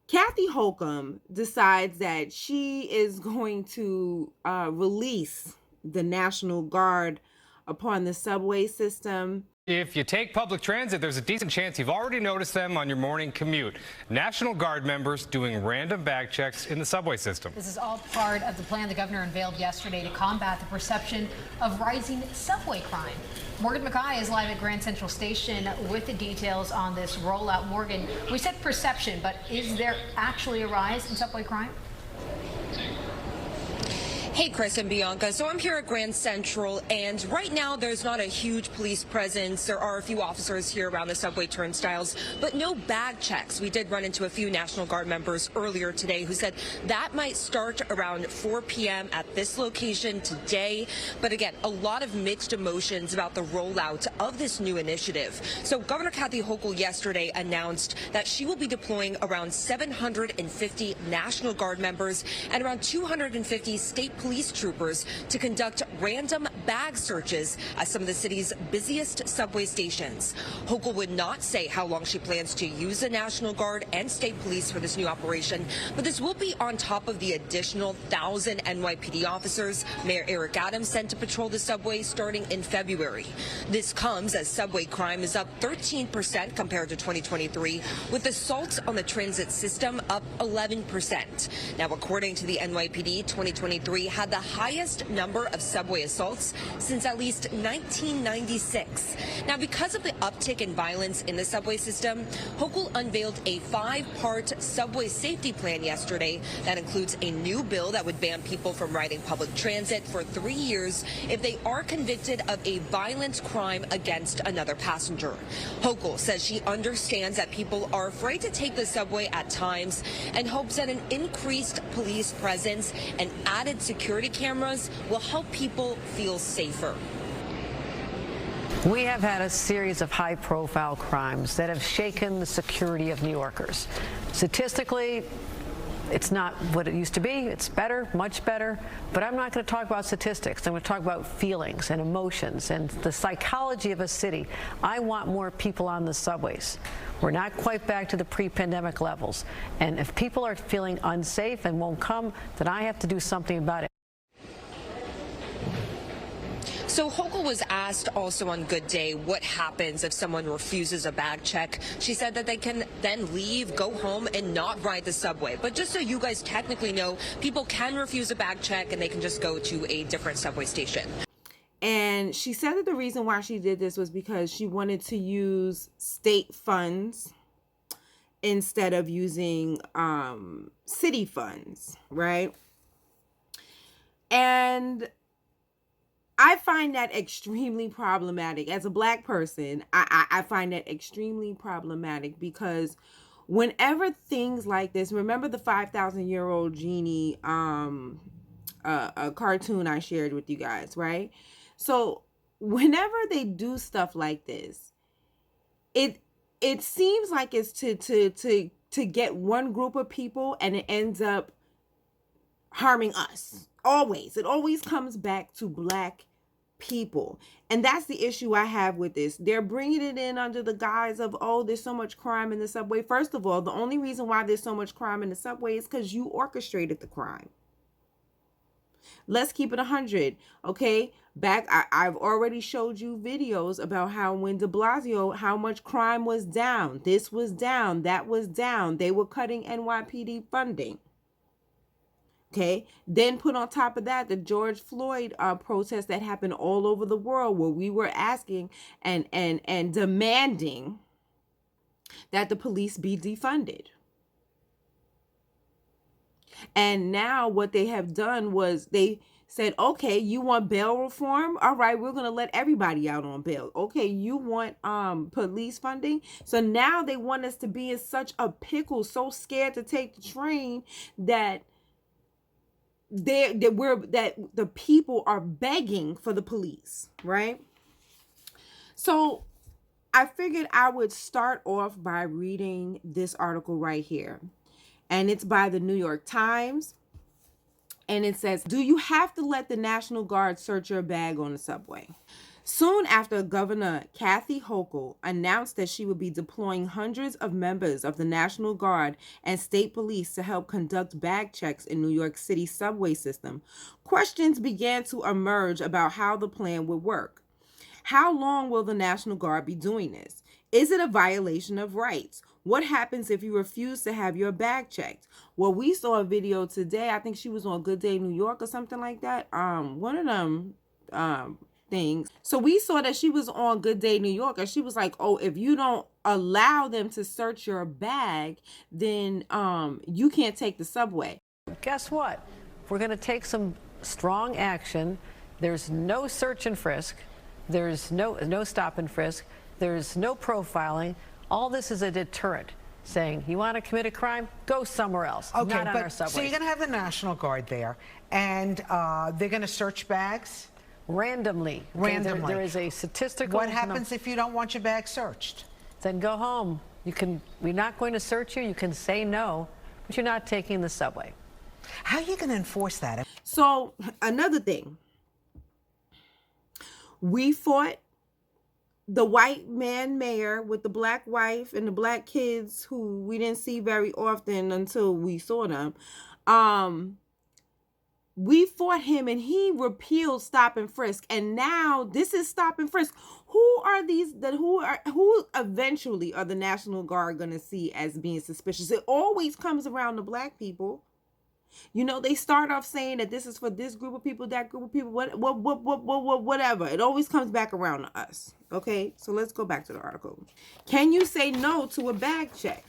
Kathy Holcomb decides that she is going to release the National Guard upon the subway system. If you take public transit, there's a decent chance you've already noticed them on your morning commute. National Guard members doing random bag checks in the subway system. This is all part of the plan the governor unveiled yesterday to combat the perception of rising subway crime. Morgan McKay is live at Grand Central Station with the details on this rollout. Morgan, we said perception, but is there actually a rise in subway crime? Hey, Chris and Bianca. So I'm here at Grand Central, and right now there's not a huge police presence. There are a few officers here around the subway turnstiles, but no bag checks. We did run into a few National Guard members earlier today who said that might start around 4 p.m. at this location today. But again, a lot of mixed emotions about the rollout of this new initiative. So Governor Kathy Hochul yesterday announced that she will be deploying around 750 National Guard members and around 250 state police troopers to conduct random bag searches at some of the city's busiest subway stations. Hochul would not say how long she plans to use the National Guard and state police for this new operation, but this will be on top of the additional 1,000 NYPD officers Mayor Eric Adams sent to patrol the subway starting in February. This comes as subway crime is up 13% compared to 2023, with assaults on the transit system up 11%. Now, according to the NYPD, 2023 had the highest number of subway assaults since at least 1996. Now, because of the uptick in violence in the subway system, Hochul unveiled a 5-part subway safety plan yesterday that includes a new bill that would ban people from riding public transit for 3 years if they are convicted of a violent crime against another passenger. Hochul says she understands that people are afraid to take the subway at times and hopes that an increased police presence and added security cameras will help people feel safer. We have had a series of high-profile crimes that have shaken the security of New Yorkers. Statistically, it's not what it used to be. It's better, much better. But I'm not going to talk about statistics. I'm going to talk about feelings and emotions and the psychology of a city. I want more people on the subways. We're not quite back to the pre-pandemic levels. And if people are feeling unsafe and won't come, then I have to do something about it. So Hochul was asked also on Good Day what happens if someone refuses a bag check. She said that they can then leave, go home, and not ride the subway. But just so you guys technically know, people can refuse a bag check and they can just go to a different subway station. And she said that the reason why she did this was because she wanted to use state funds instead of using city funds, right? And I find that extremely problematic. As a Black person, I find that extremely problematic because whenever things like this, remember the 5,000-year-old genie a cartoon I shared with you guys, right? So whenever they do stuff like this, it seems like it's to get one group of people, and it ends up harming us. Always. It always comes back to Black people. And that's the issue I have with this. They're bringing it in under the guise of, oh, there's so much crime in the subway. First of all, the only reason why there's so much crime in the subway is because you orchestrated the crime. Let's keep it 100, okay? I've already showed you videos about how when de Blasio, how much crime was down. This was down. That was down. They were cutting NYPD funding. Okay, then put on top of that the George Floyd protests that happened all over the world, where we were asking and demanding that the police be defunded. And now what they have done was they said, okay, you want bail reform? All right, we're going to let everybody out on bail. Okay, you want police funding? So now they want us to be in such a pickle, so scared to take the train that the people are begging for the police, right? So I figured I would start off by reading this article right here. And it's by the New York Times. And it says, do you have to let the National Guard search your bag on the subway? Soon after, Governor Kathy Hochul announced that she would be deploying hundreds of members of the National Guard and state police to help conduct bag checks in New York City's subway system, questions began to emerge about how the plan would work. How long will the National Guard be doing this? Is it a violation of rights? What happens if you refuse to have your bag checked? Well, we saw a video today. I think she was on Good Day New York or something like that. One of them things. So we saw that she was on Good Day New York, and she was like, oh, if you don't allow them to search your bag, then you can't take the subway. Guess what? We're going to take some strong action. There's no search and frisk. There's no stop and frisk. There's no profiling. All this is a deterrent, saying you want to commit a crime, go somewhere else, Okay, not on our subways. so you're going to have the National Guard there, and they're going to search bags? Randomly. Randomly. There is a statistical. What happens if you don't want your bag searched? Then go home. We're not going to search you. You can say no, but you're not taking the subway. How are you going to enforce that? So another thing, we fought the white man mayor with the black wife and the black kids who we didn't see very often until we saw them. We fought him, and he repealed stop and frisk, and now this is stop and frisk. Who are these who eventually are the National Guard going to see as being suspicious? It always comes around the black people. You know, they start off saying that this is for this group of people, that group of people, whatever. It always comes back around to us. Okay, so let's go back to the article. Can you say no to a bag check?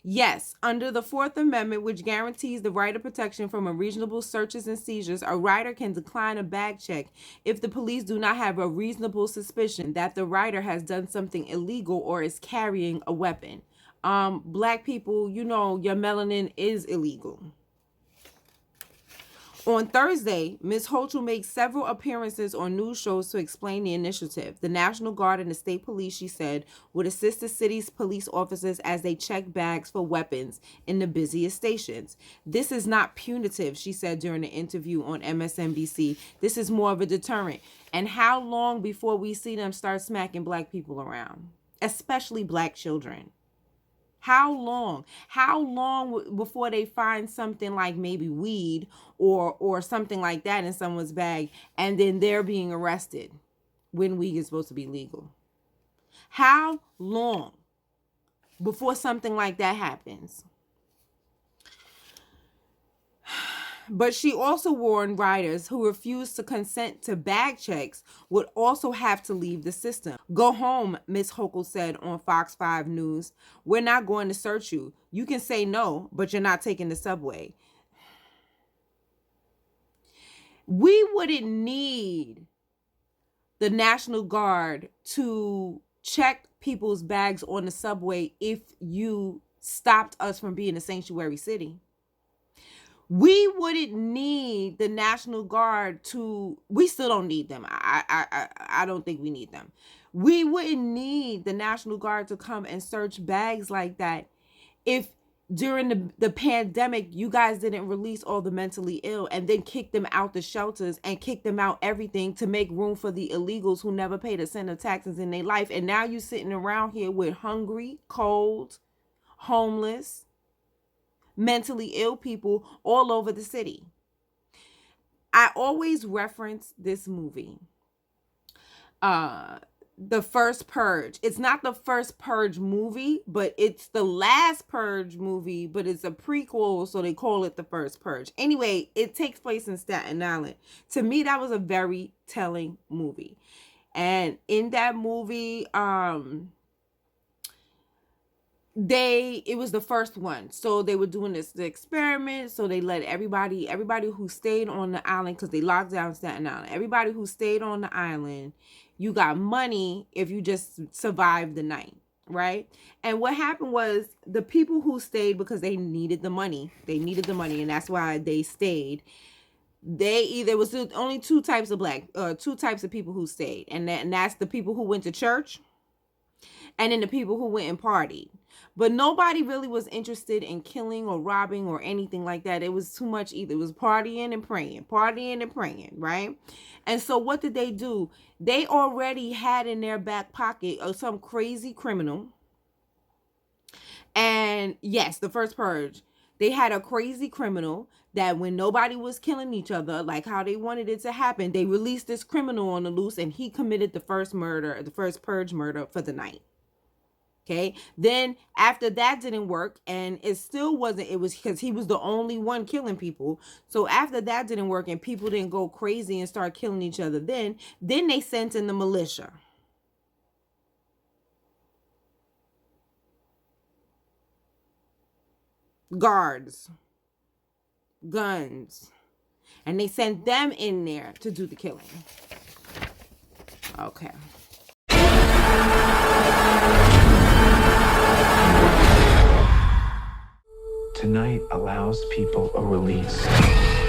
Yes, under the Fourth Amendment, which guarantees the right of protection from unreasonable searches and seizures, a rider can decline a bag check if the police do not have a reasonable suspicion that the rider has done something illegal or is carrying a weapon. Black people, you know, your melanin is illegal. On Thursday, Ms. Hochul made several appearances on news shows to explain the initiative. The National Guard and the state police, she said, would assist the city's police officers as they check bags for weapons in the busiest stations. This is not punitive, she said during an interview on MSNBC. This is more of a deterrent. And how long before we see them start smacking black people around, especially black children? How long? How long before they find something like maybe weed or something like that in someone's bag, and then they're being arrested when weed is supposed to be legal? How long before something like that happens? But she also warned riders who refused to consent to bag checks would also have to leave the system. Go home, Ms. Hochul said on Fox 5 News. We're not going to search you. You can say no, but you're not taking the subway. We wouldn't need the National Guard to check people's bags on the subway if you stopped us from being a sanctuary city. We wouldn't need the National Guard to, we still don't need them. I don't think we need them. We wouldn't need the National Guard to come and search bags like that if during the pandemic, you guys didn't release all the mentally ill and then kick them out the shelters and kick them out everything to make room for the illegals who never paid a cent of taxes in their life. And now you're sitting around here with hungry, cold, homeless, mentally ill people all over the city. I always reference this movie, The First Purge. It's not the first Purge movie, but it's the last Purge movie, but it's a prequel, so they call it The First Purge. Anyway, it takes place in Staten Island. To me, that was a very telling movie. And in that movie, it was the first one. So they were doing the experiment. So they let everybody who stayed on the island, because they locked down Staten Island, everybody who stayed on the island, you got money if you just survived the night, right? And what happened was the people who stayed, because they needed the money, and that's why they stayed. There was only two types of people who stayed, and that's the people who went to church, and then the people who went and partied. But nobody really was interested in killing or robbing or anything like that. It was too much either. It was partying and praying, right? And so what did they do? They already had in their back pocket some crazy criminal. And yes, the first purge. They had a crazy criminal that when nobody was killing each other, like how they wanted it to happen, they released this criminal on the loose and he committed the first purge murder for the night. Okay. Then after that didn't work, and it still wasn't, it was because he was the only one killing people. So after that didn't work and people didn't go crazy and start killing each other, then they sent in the militia. Guards, guns, and they sent them in there to do the killing. Okay. Tonight allows people a release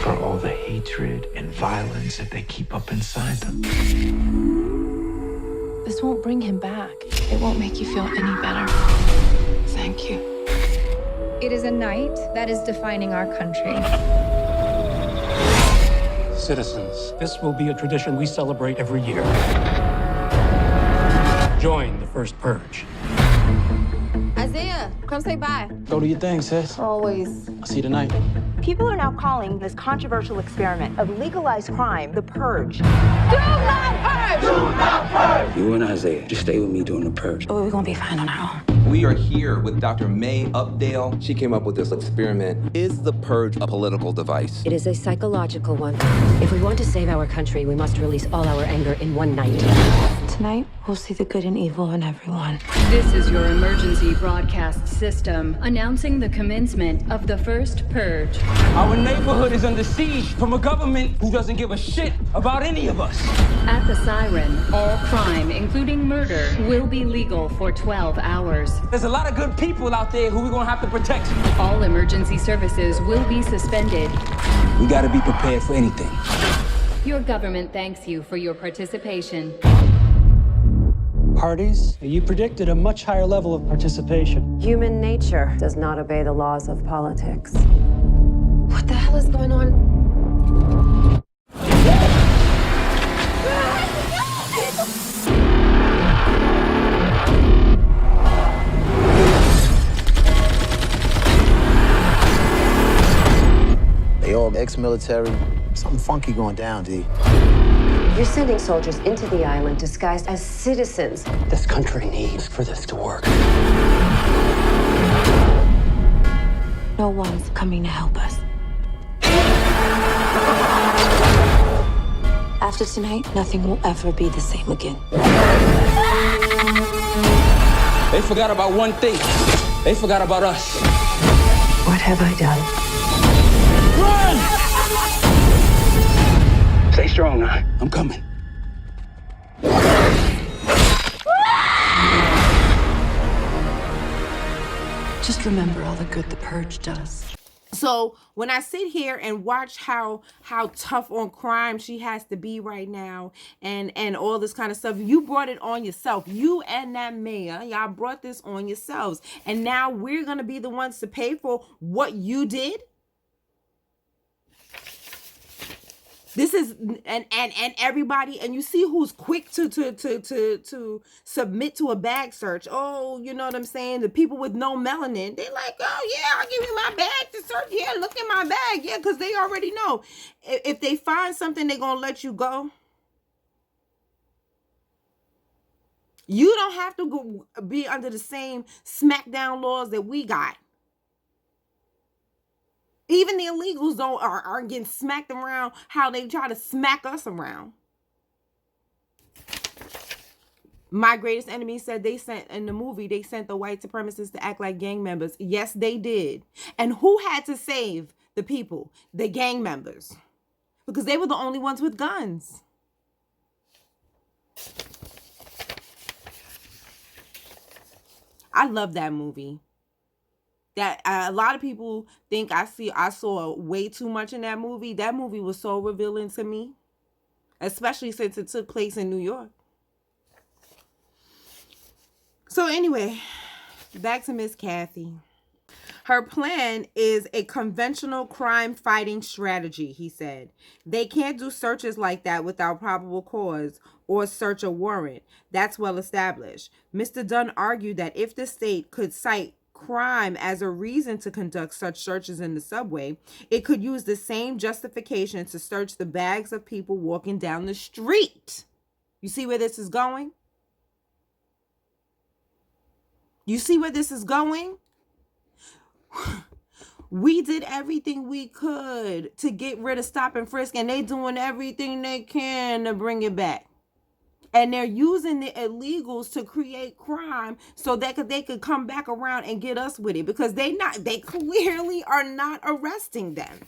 for all the hatred and violence that they keep up inside them. This won't bring him back. It won't make you feel any better. Thank you. It is a night that is defining our country. Citizens, this will be a tradition we celebrate every year. Join the first purge. Isaiah, come say bye. Go do your thing, sis. Always. I'll see you tonight. People are now calling this controversial experiment of legalized crime the purge. Do not purge! Do not purge! You and Isaiah, just stay with me during the purge. Oh, we're gonna be fine on our own. We are here with Dr. May Updale. She came up with this experiment. Is the purge a political device? It is a psychological one. If we want to save our country, we must release all our anger in one night. Tonight, we'll see the good and evil in everyone. This is your emergency broadcast system announcing the commencement of the first purge. Our neighborhood is under siege from a government who doesn't give a shit about any of us. At the siren, all crime, including murder, will be legal for 12 hours. There's a lot of good people out there who we're gonna have to protect. All emergency services will be suspended. We gotta be prepared for anything. Your government thanks you for your participation. Parties, you predicted a much higher level of participation. Human nature does not obey the laws of politics. What the hell is going on? They all ex-military. Something funky going down, D. You're sending soldiers into the island disguised as citizens. This country needs for this to work. No one's coming to help us. After tonight, nothing will ever be the same again. They forgot about one thing. They forgot about us. What have I done? Run! Stay strong, now. I'm coming. Just remember all the good the purge does. So when I sit here and watch how tough on crime she has to be right now and all this kind of stuff, you brought it on yourself. You and that mayor, y'all brought this on yourselves. And now we're going to be the ones to pay for what you did. This is and everybody, and you see who's quick to submit to a bag search. Oh, you know what I'm saying? The people with no melanin, they like, oh yeah, I'll give you my bag to search. Yeah, look in my bag. Yeah, because they already know. If they find something, they're gonna let you go. You don't have to go be under the same smackdown laws that we got. Even the illegals are getting smacked around how they try to smack us around. My Greatest Enemy said they sent in the movie, they sent the white supremacists to act like gang members. Yes, they did. And who had to save the people? The gang members. Because they were the only ones with guns. I love that movie. That a lot of people think I saw way too much in that movie. That movie was so revealing to me, especially since it took place in New York. So anyway, Back to Miss Kathy. Her plan is a conventional crime fighting strategy, he said. They can't do searches like that without probable cause or search a warrant. That's well established. Mr. Dunn argued that if the state could cite crime as a reason to conduct such searches in the subway, it could use the same justification to search the bags of people walking down the street. You see where this is going? You see where this is going? We did everything we could to get rid of stop and frisk, and they doing everything they can to bring it back. And they're using the illegals to create crime so that they could come back around and get us with it, because they clearly are not arresting them.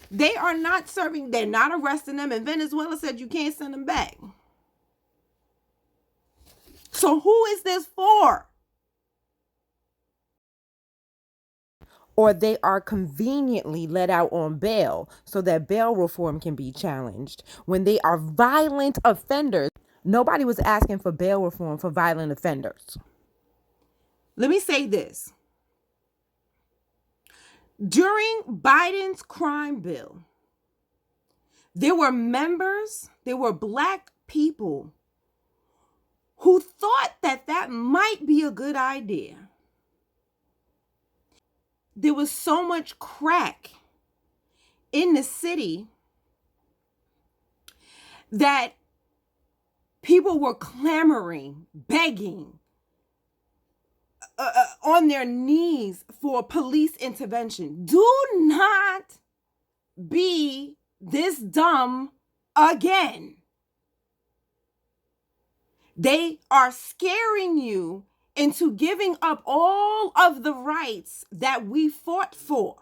They are not serving, they're not arresting them, and Venezuela said you can't send them back. So who is this for? Or they are conveniently let out on bail so that bail reform can be challenged when they are violent offenders. Nobody was asking for bail reform for violent offenders. Let me say this. During Biden's crime bill, there were Black people who thought that might be a good idea. There was so much crack in the city that people were clamoring, begging, on their knees for police intervention. Do not be this dumb again. They are scaring you into giving up all of the rights that we fought for.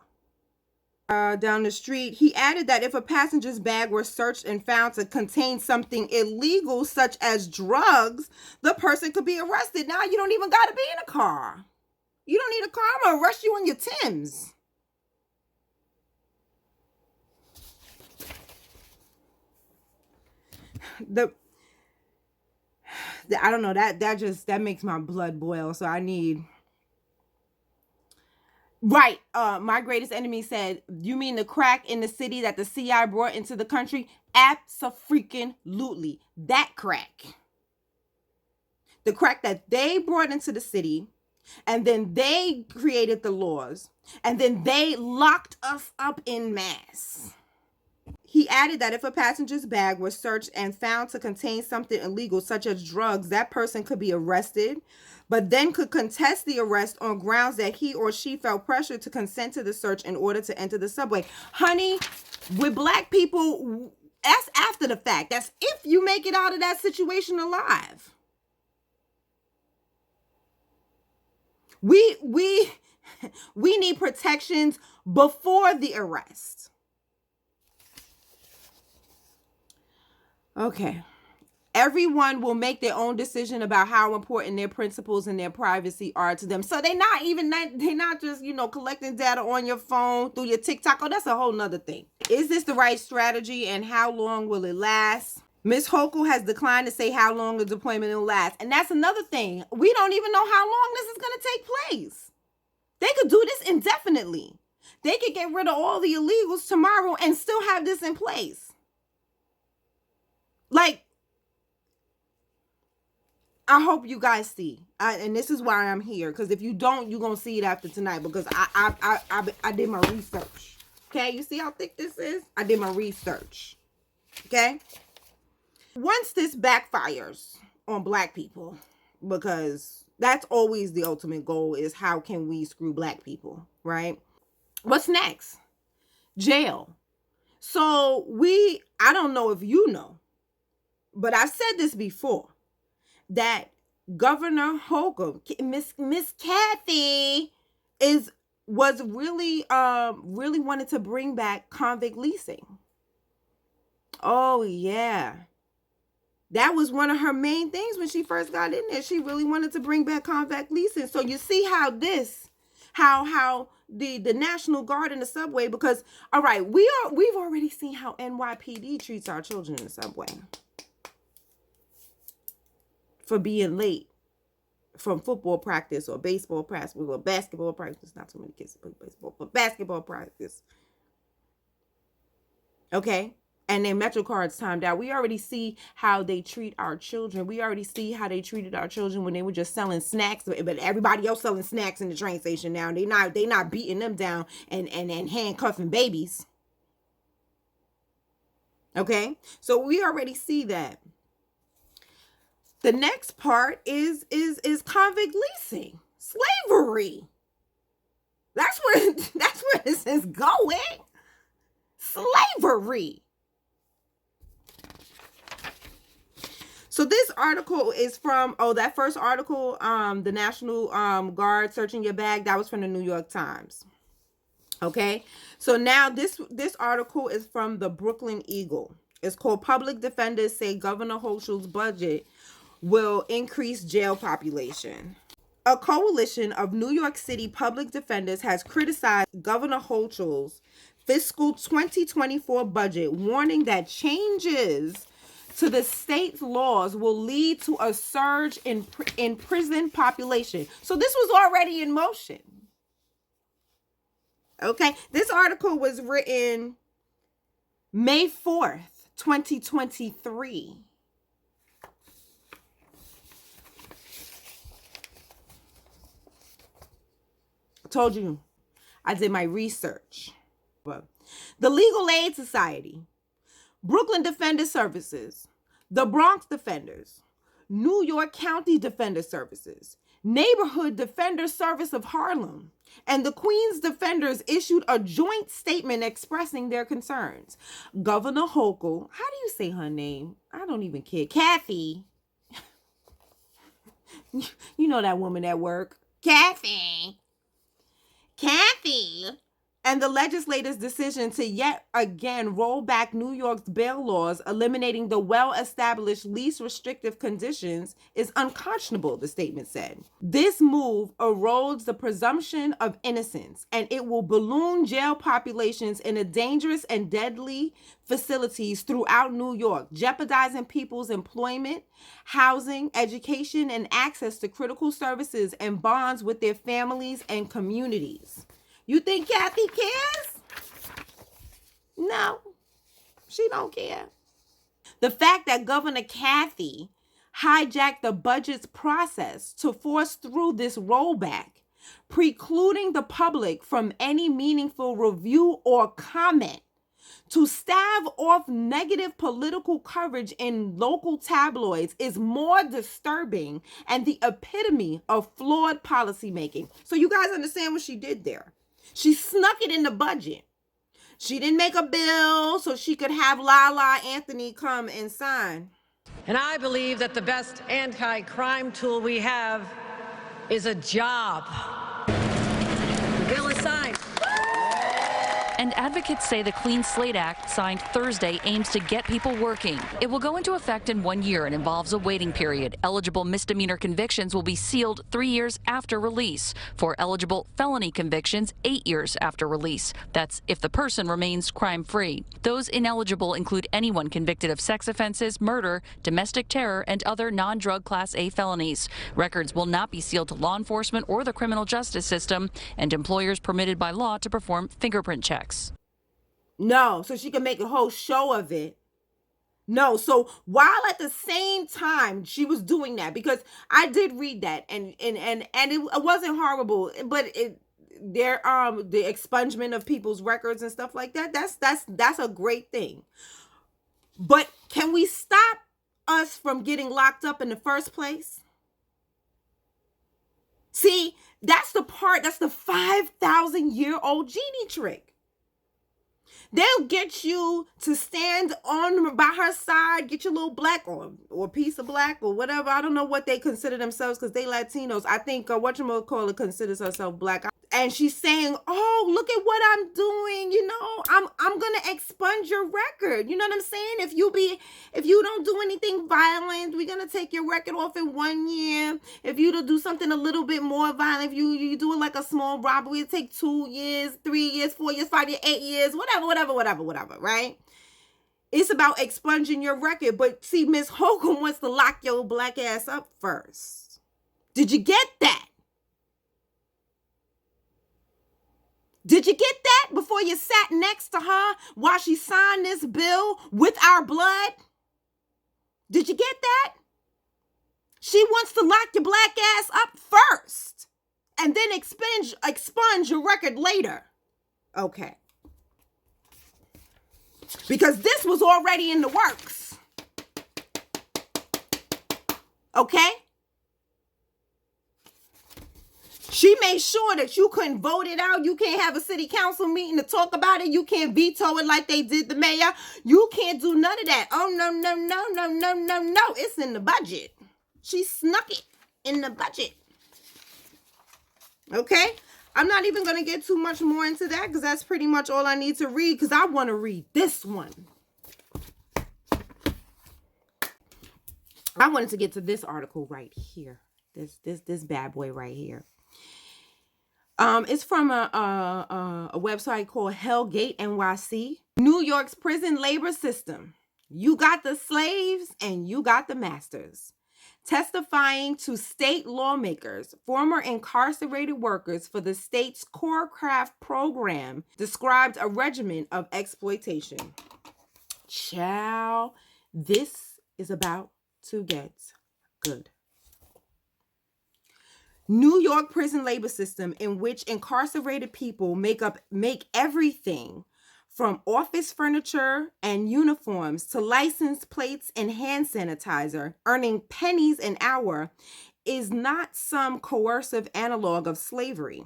Down the street, he added that if a passenger's bag were searched and found to contain something illegal, such as drugs, the person could be arrested. Now you don't even got to be in a car. You don't need a car. I'm going to arrest you on your Timbs. I don't know, that makes my blood boil. So I need, right. My greatest enemy said, you mean the crack in the city that the CI brought into the country? Abso-freaking-lutely. That crack. The crack that they brought into the city, and then they created the laws, and then they locked us up in mass. He added that if a passenger's bag was searched and found to contain something illegal, such as drugs, that person could be arrested, but then could contest the arrest on grounds that he or she felt pressure to consent to the search in order to enter the subway. Honey, with Black people, that's after the fact. That's if you make it out of that situation alive. We need protections before the arrest. Okay. Everyone will make their own decision about how important their principles and their privacy are to them. So they're not just, collecting data on your phone through your TikTok. Oh, that's a whole nother thing. Is this the right strategy, and how long will it last? Ms. Hochul has declined to say how long the deployment will last. And that's another thing. We don't even know how long this is going to take place. They could do this indefinitely. They could get rid of all the illegals tomorrow and still have this in place. Like, I hope you guys see, and this is why I'm here, because if you don't, you're gonna see it after tonight, because I did my research. Okay, you see how thick this is? I did my research. Okay, once this backfires on Black people, because that's always the ultimate goal, is how can we screw Black people, right? What's next? Jail. So I don't know if you know, but I've said this before, that Governor Hochul, Miss Kathy, was really wanted to bring back convict leasing. Oh yeah, that was one of her main things when she first got in there. She really wanted to bring back convict leasing. So you see how the National Guard in the subway, because all right, we've already seen how NYPD treats our children in the subway for being late from football practice or baseball practice or basketball practice. Not too many kids play baseball, but basketball practice. Okay? And their Metro cards timed out. We already see how they treat our children. We already see how they treated our children when they were just selling snacks, but everybody else selling snacks in the train station now. They not beating them down and handcuffing babies. Okay? So we already see that. The next part is convict leasing, slavery. That's where this is going. Slavery. So this article is from, that first article, the National Guard searching your bag, that was from the New York Times. Okay, so now this article is from the Brooklyn Eagle. It's called Public Defenders Say Governor Hochul's Budget Will Increase Jail Population. A coalition of New York City public defenders has criticized Governor Hochul's fiscal 2024 budget, warning that changes to the state's laws will lead to a surge in prison population. So this was already in motion. Okay, this article was written May 4th, 2023. I told you, I did my research. The Legal Aid Society, Brooklyn Defender Services, the Bronx Defenders, New York County Defender Services, Neighborhood Defender Service of Harlem, and the Queens Defenders issued a joint statement expressing their concerns. Governor Hochul, how do you say her name? I don't even care. Kathy. You know that woman at work. Kathy. And the legislature's decision to yet again roll back New York's bail laws, eliminating the well-established least restrictive conditions, is unconscionable, the statement said. This move erodes the presumption of innocence, and it will balloon jail populations in a dangerous and deadly facilities throughout New York, jeopardizing people's employment, housing, education, and access to critical services and bonds with their families and communities. You think Kathy cares? No, she don't care. The fact that Governor Kathy hijacked the budget's process to force through this rollback, precluding the public from any meaningful review or comment, to stave off negative political coverage in local tabloids is more disturbing and the epitome of flawed policymaking. So you guys understand what she did there? She snuck it in the budget. She didn't make a bill so she could have Lala Anthony come and sign. And I believe that the best anti-crime tool we have is a job. The bill is signed. And advocates say the Clean Slate Act, signed Thursday, aims to get people working. It will go into effect in 1 year and involves a waiting period. Eligible misdemeanor convictions will be sealed 3 years after release. For eligible felony convictions, 8 years after release. That's if the person remains crime-free. Those ineligible include anyone convicted of sex offenses, murder, domestic terror, and other non-drug Class A felonies. Records will not be sealed to law enforcement or the criminal justice system, and employers permitted by law to perform fingerprint checks. No, so she can make a whole show of it. No, so while at the same time she was doing that, because I did read that and it wasn't horrible, but the expungement of people's records and stuff like that, that's a great thing. But can we stop us from getting locked up in the first place? See, that's the 5,000-year-old genie trick. They'll get you to stand on by her side, get your little black or piece of black or whatever. I don't know what they consider themselves because they Latinos. I think whatchamacallit considers herself black. And she's saying, oh, look at what I'm doing. You know, I'm going to expunge your record. You know what I'm saying? If you don't do anything violent, we're going to take your record off in 1 year. If you do something a little bit more violent, if you do it like a small robbery, it'll take 2 years, 3 years, 4 years, 5 years, 8 years, whatever, right? It's about expunging your record. But see, Miss Hogan wants to lock your black ass up first. Did you get that? Did you get that before you sat next to her while she signed this bill with our blood? Did you get that? She wants to lock your black ass up first and then expunge your record later. Okay. Because this was already in the works. Okay? She made sure that you couldn't vote it out. You can't have a city council meeting to talk about it. You can't veto it like they did the mayor. You can't do none of that. Oh, no, no, no, no, no, no, no. It's in the budget. She snuck it in the budget. Okay? I'm not even going to get too much more into that because that's pretty much all I need to read because I want to read this one. I wanted to get to this article right here. This bad boy right here. It's from a website called Hellgate NYC. New York's prison labor system. You got the slaves and you got the masters. Testifying to state lawmakers, former incarcerated workers for the state's Corcraft program described a regimen of exploitation. Child, this is about to get good. New York prison labor system in which incarcerated people make everything from office furniture and uniforms to license plates and hand sanitizer, earning pennies an hour, is not some coercive analog of slavery.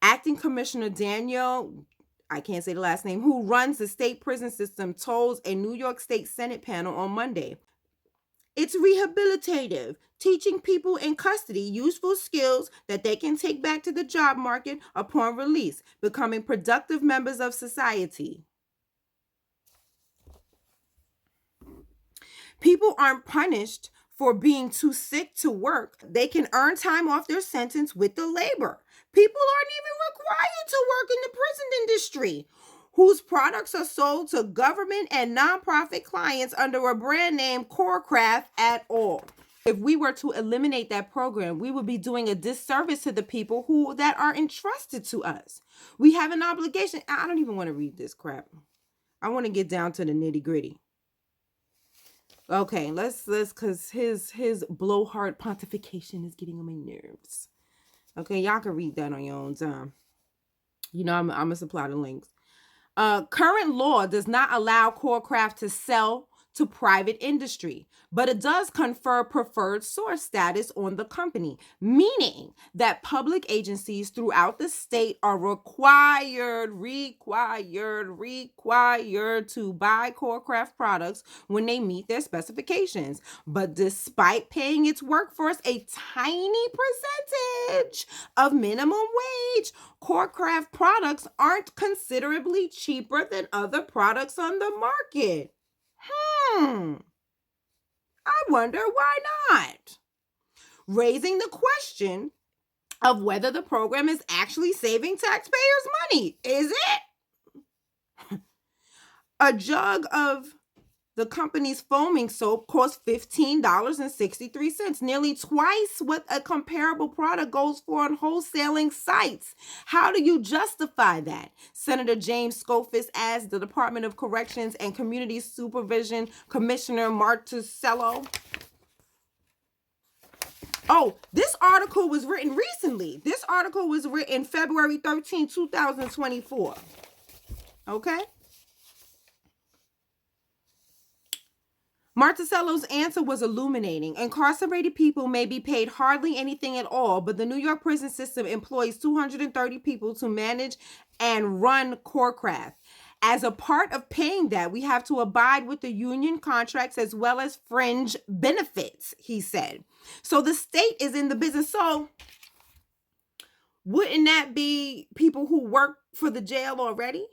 Acting Commissioner Daniel, I can't say the last name, who runs the state prison system, told a New York State Senate panel on Monday. It's rehabilitative, teaching people in custody useful skills that they can take back to the job market upon release, becoming productive members of society. People aren't punished for being too sick to work. They can earn time off their sentence with the labor. People aren't even required to work in the prison industry, whose products are sold to government and nonprofit clients under a brand name Corcraft at all. If we were to eliminate that program, we would be doing a disservice to the people that are entrusted to us. We have an obligation. I don't even want to read this crap. I want to get down to the nitty gritty. Okay, let's because his blowhard pontification is getting on my nerves. Okay, y'all can read that on your own time. You know, I'm gonna supply the links. Current law does not allow Corcraft to sell to private industry, but it does confer preferred source status on the company, meaning that public agencies throughout the state are required to buy Corcraft products when they meet their specifications. But despite paying its workforce a tiny percentage of minimum wage, Corcraft products aren't considerably cheaper than other products on the market. I wonder why not. Raising the question of whether the program is actually saving taxpayers' money. Is it? A jug of the company's foaming soap costs $15.63, nearly twice what a comparable product goes for on wholesaling sites. How do you justify that? Senator James Skofield asked the Department of Corrections and Community Supervision Commissioner Martuscello. Oh, this article was written recently. This article was written February 13, 2024. Okay? Martuscello's answer was illuminating. Incarcerated people may be paid hardly anything at all, but the New York prison system employs 230 people to manage and run Corcraft. As a part of paying that, we have to abide with the union contracts as well as fringe benefits, he said. So the state is in the business. So wouldn't that be people who work for the jail already?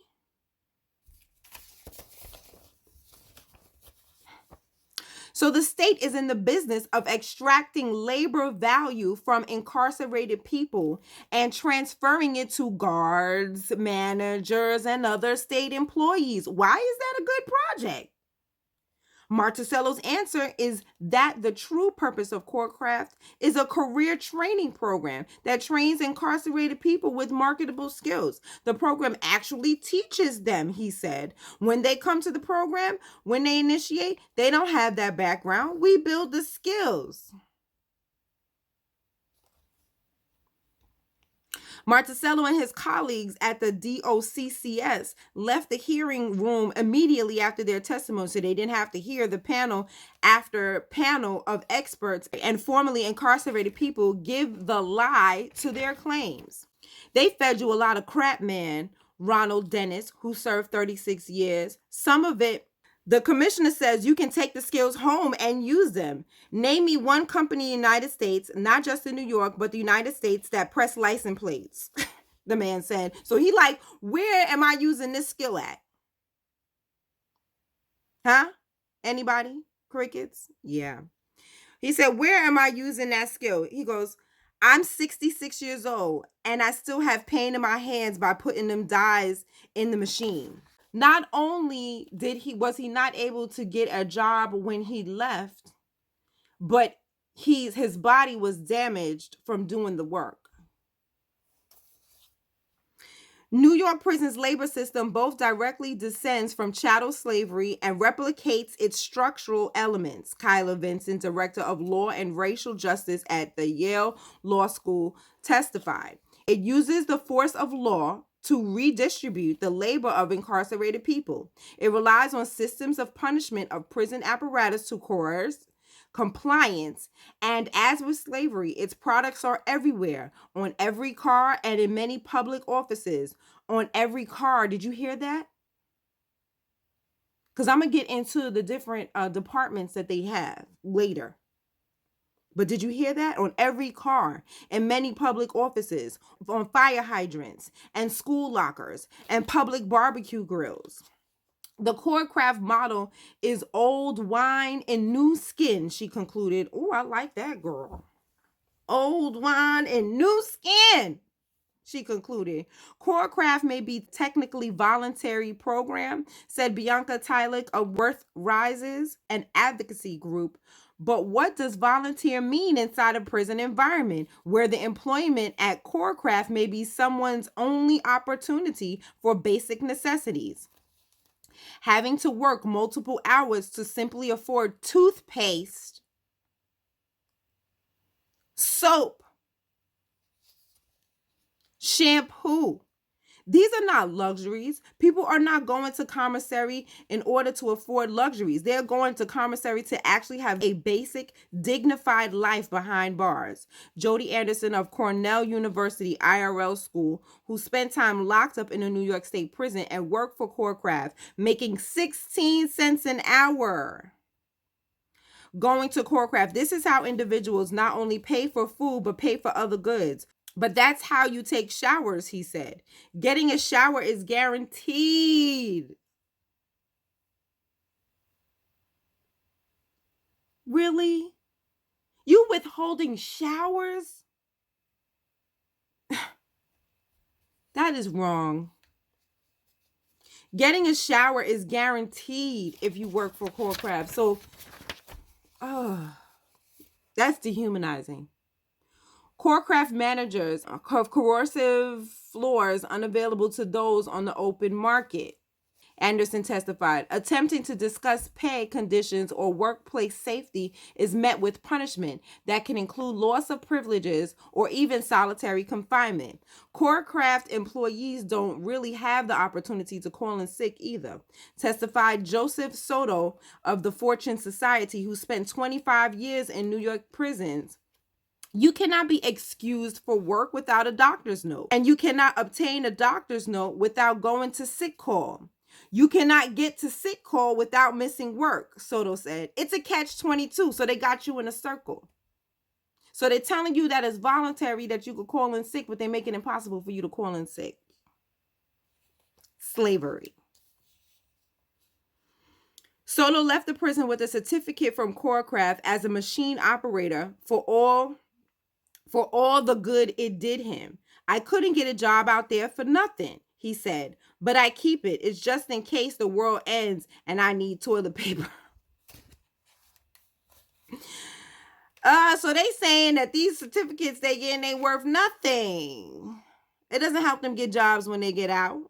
So the state is in the business of extracting labor value from incarcerated people and transferring it to guards, managers, and other state employees. Why is that a good project? Marticello's answer is that the true purpose of Corcraft is a career training program that trains incarcerated people with marketable skills. The program actually teaches them, he said. When they come to the program, when they initiate, they don't have that background. We build the skills. Marticello and his colleagues at the DOCCS left the hearing room immediately after their testimony, so they didn't have to hear the panel after panel of experts and formerly incarcerated people give the lie to their claims. They fed you a lot of crap, man. Ronald Dennis, who served 36 years. Some of it, the commissioner says you can take the skills home and use them. Name me one company in the United States, not just in New York, but the United States, that press license plates, the man said. So he like, where am I using this skill at? Huh? Anybody? Crickets? Yeah. He said, where am I using that skill? He goes, I'm 66 years old and I still have pain in my hands by putting them dyes in the machine. Not only was he not able to get a job when he left, but his body was damaged from doing the work. New York prison's labor system both directly descends from chattel slavery and replicates its structural elements. Kyla Vincent, director of law and racial justice at the Yale Law School, testified. It uses the force of law to redistribute the labor of incarcerated people. It relies on systems of punishment of prison apparatus to coerce compliance, and as with slavery, its products are everywhere, on every car and in many public offices, on every car. Did you hear that? Because I'm going to get into the different departments that they have later. But did you hear that? On every car, in many public offices, on fire hydrants and school lockers and public barbecue grills. The Corcraft model is old wine in new skin, she concluded. Oh, I like that, girl. Old wine in new skin, she concluded. Corcraft may be technically voluntary program, said Bianca Tylick of Worth Rises, an advocacy group. But what does volunteer mean inside a prison environment where the employment at Corcraft may be someone's only opportunity for basic necessities? Having to work multiple hours to simply afford toothpaste, soap, shampoo. These are not luxuries. People are not going to commissary in order to afford luxuries. They're going to commissary to actually have a basic, dignified life behind bars. Jody Anderson of Cornell University IRL School, who spent time locked up in a New York State prison and worked for Corcraft, making 16 cents an hour. Going to Corcraft, this is how individuals not only pay for food, but pay for other goods. But that's how you take showers, he said. Getting a shower is guaranteed. Really? You withholding showers? That is wrong. Getting a shower is guaranteed if you work for Corcraft. So, that's dehumanizing. Corcraft managers have coercive floors unavailable to those on the open market. Anderson testified, attempting to discuss pay conditions or workplace safety is met with punishment that can include loss of privileges or even solitary confinement. Corcraft employees don't really have the opportunity to call in sick either, testified Joseph Soto of the Fortune Society, who spent 25 years in New York prisons. You cannot be excused for work without a doctor's note, and you cannot obtain a doctor's note without going to sick call. You cannot get to sick call without missing work, Soto said. It's a catch-22, so they got you in a circle. So they're telling you that it's voluntary that you could call in sick, but they make it impossible for you to call in sick. Slavery. Soto left the prison with a certificate from Corcraft as a machine operator for all the good it did him. I couldn't get a job out there for nothing, he said, but I keep it. It's just in case the world ends and I need toilet paper. So they saying that these certificates they getting ain't worth nothing. It doesn't help them get jobs when they get out.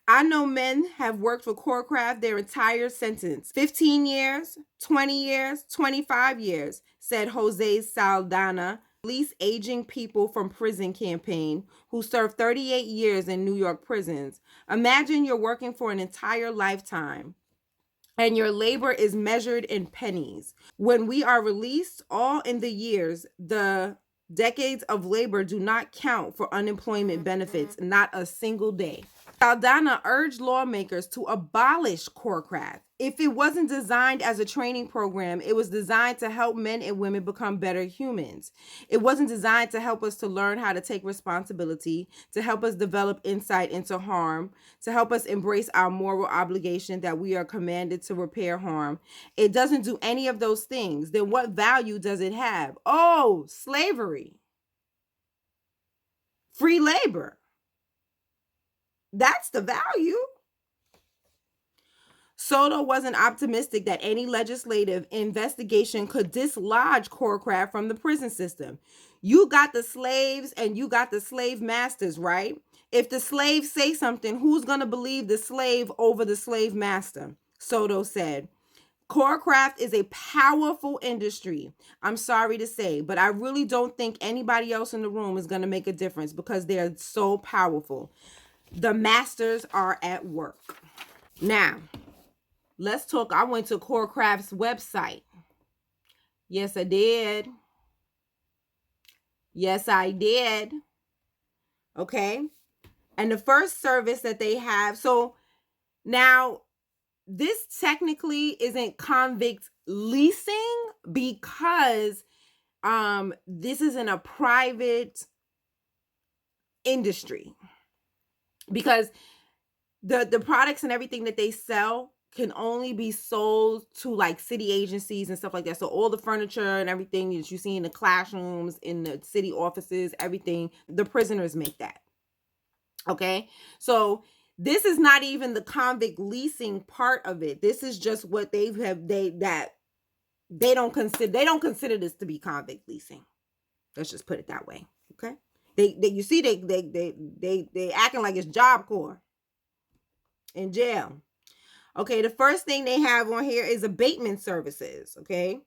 I know men have worked for Corcraft their entire sentence. 15 years, 20 years, 25 years, said Jose Saldana, Release Aging People from Prison campaign, who served 38 years in New York prisons. Imagine you're working for an entire lifetime and your labor is measured in pennies. When we are released, all in the years, the decades of labor do not count for unemployment benefits, not a single day. Saldana urged lawmakers to abolish Corcraft. If it wasn't designed as a training program, it was designed to help men and women become better humans. It wasn't designed to help us to learn how to take responsibility, to help us develop insight into harm, to help us embrace our moral obligation that we are commanded to repair harm. It doesn't do any of those things. Then what value does it have? Oh, slavery. Free labor. That's the value. Soto wasn't optimistic that any legislative investigation could dislodge Corcraft from the prison system. You got the slaves and you got the slave masters, right? If the slaves say something, who's going to believe the slave over the slave master? Soto said. Corcraft is a powerful industry. I'm sorry to say, but I really don't think anybody else in the room is going to make a difference because they're so powerful. The masters are at work. Now, let's talk. I went to Corcraft's website. Yes, I did. Yes, I did. Okay. And the first service that they have. So now this technically isn't convict leasing because this isn't a private industry. Because the products and everything that they sell can only be sold to like city agencies and stuff like that. So all the furniture and everything that you see in the classrooms, in the city offices, everything, the prisoners make that. Okay. So this is not even the convict leasing part of it. This is just what they don't consider this to be convict leasing. Let's just put it that way. Okay. They acting like it's Job Corps in jail. Okay, the first thing they have on here is abatement services. Okay,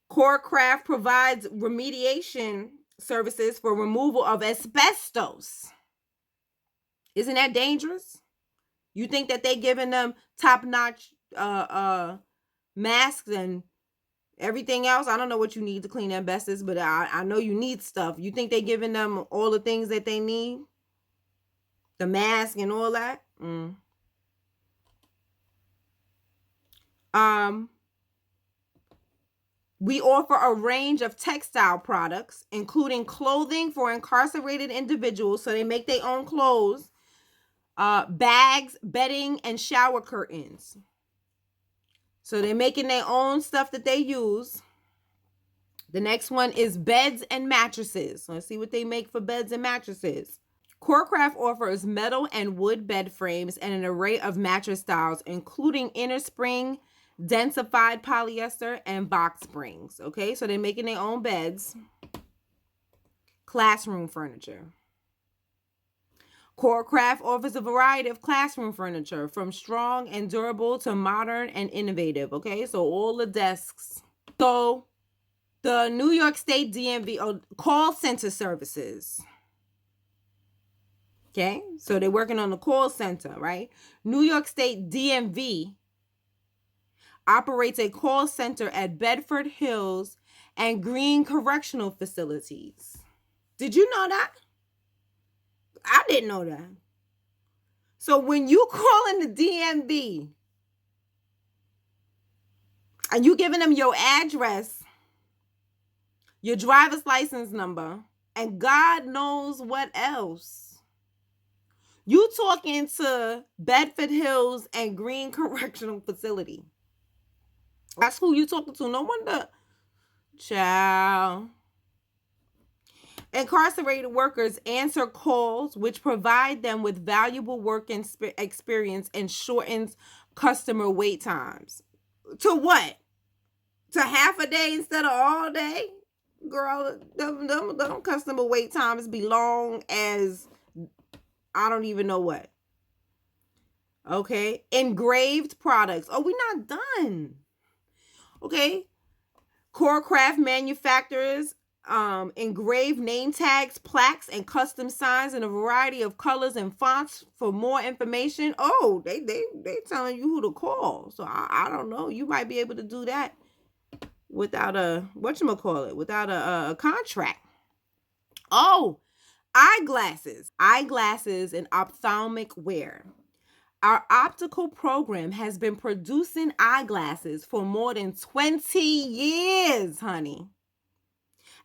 Corcraft provides remediation services for removal of asbestos. Isn't that dangerous? You think that they giving them top-notch masks and everything else? I don't know what you need to clean asbestos, but I know you need stuff. You think they giving them all the things that they need? The mask and all that? We offer a range of textile products, including clothing for incarcerated individuals, so they make their own clothes, bags, bedding, and shower curtains. So they're making their own stuff that they use. The next one is beds and mattresses. Let's see what they make for beds and mattresses. Corcraft offers metal and wood bed frames and an array of mattress styles, including inner spring, densified polyester, and box springs. Okay, so they're making their own beds. Classroom furniture. Corcraft offers a variety of classroom furniture, from strong and durable to modern and innovative. Okay, so all the desks. So the New York State DMV call center services. Okay, so they're working on the call center, right? New York State DMV operates a call center at Bedford Hills and Green Correctional Facilities. Did you know that? I didn't know that. So when you call in the DMV and you giving them your address, your driver's license number, and God knows what else, you talking to Bedford Hills and Green Correctional Facility. That's who you talking to. No wonder. Child. Incarcerated workers answer calls, which provide them with valuable work experience and shortens customer wait times. To what? To half a day instead of all day? Girl, them customer wait times be long as I don't even know what. Okay. Engraved products. Oh, we're not done. Okay. Corcraft manufacturers engraved name tags, plaques, and custom signs in a variety of colors and fonts. For more information, oh, they telling you who to call. So I don't know. You might be able to do that without a without a contract. Oh, eyeglasses and ophthalmic wear. Our optical program has been producing eyeglasses for more than 20 years, honey.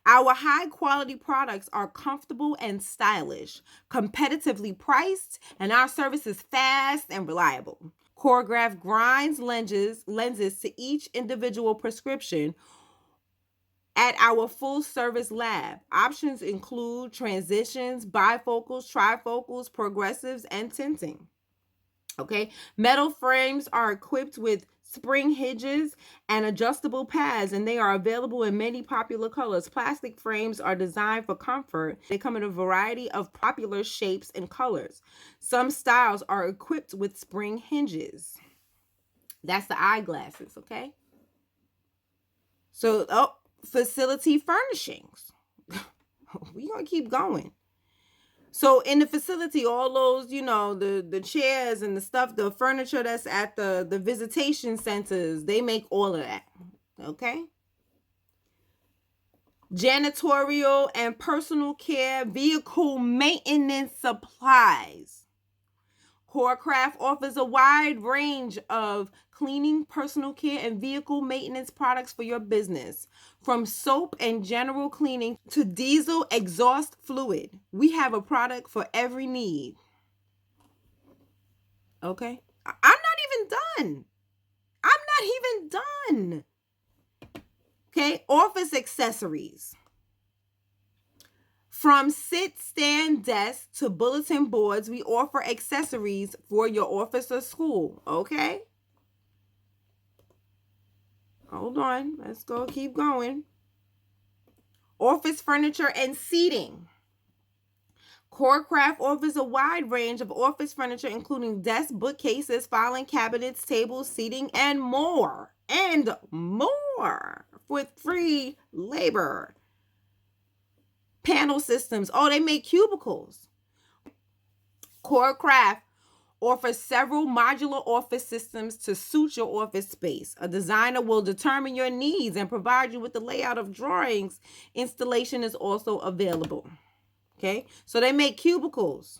Our high-quality products are comfortable and stylish, competitively priced, and our service is fast and reliable. Corcraft grinds lenses to each individual prescription at our full-service lab. Options include transitions, bifocals, trifocals, progressives, and tinting. Okay, metal frames are equipped with spring hinges and adjustable pads, and they are available in many popular colors. Plastic frames are designed for comfort. They come in a variety of popular shapes and colors. Some styles are equipped with spring hinges. That's the eyeglasses, okay? So, facility furnishings. We're going to keep going. So in the facility, all those, the chairs and the stuff, the furniture that's at the visitation centers, they make all of that. Okay. Janitorial and personal care vehicle maintenance supplies. Corcraft offers a wide range of cleaning, personal care, and vehicle maintenance products for your business. From soap and general cleaning to diesel exhaust fluid, we have a product for every need. Okay? I'm not even done. Okay? Office accessories. From sit-stand desks to bulletin boards, we offer accessories for your office or school. Okay? Hold on. Let's go. Keep going. Office furniture and seating. Corcraft offers a wide range of office furniture, including desks, bookcases, filing cabinets, tables, seating, and more. With free labor. Panel systems. Oh, they make cubicles. Corcraft offers several modular office systems to suit your office space. A designer will determine your needs and provide you with the layout of drawings. Installation is also available. Okay, so they make cubicles.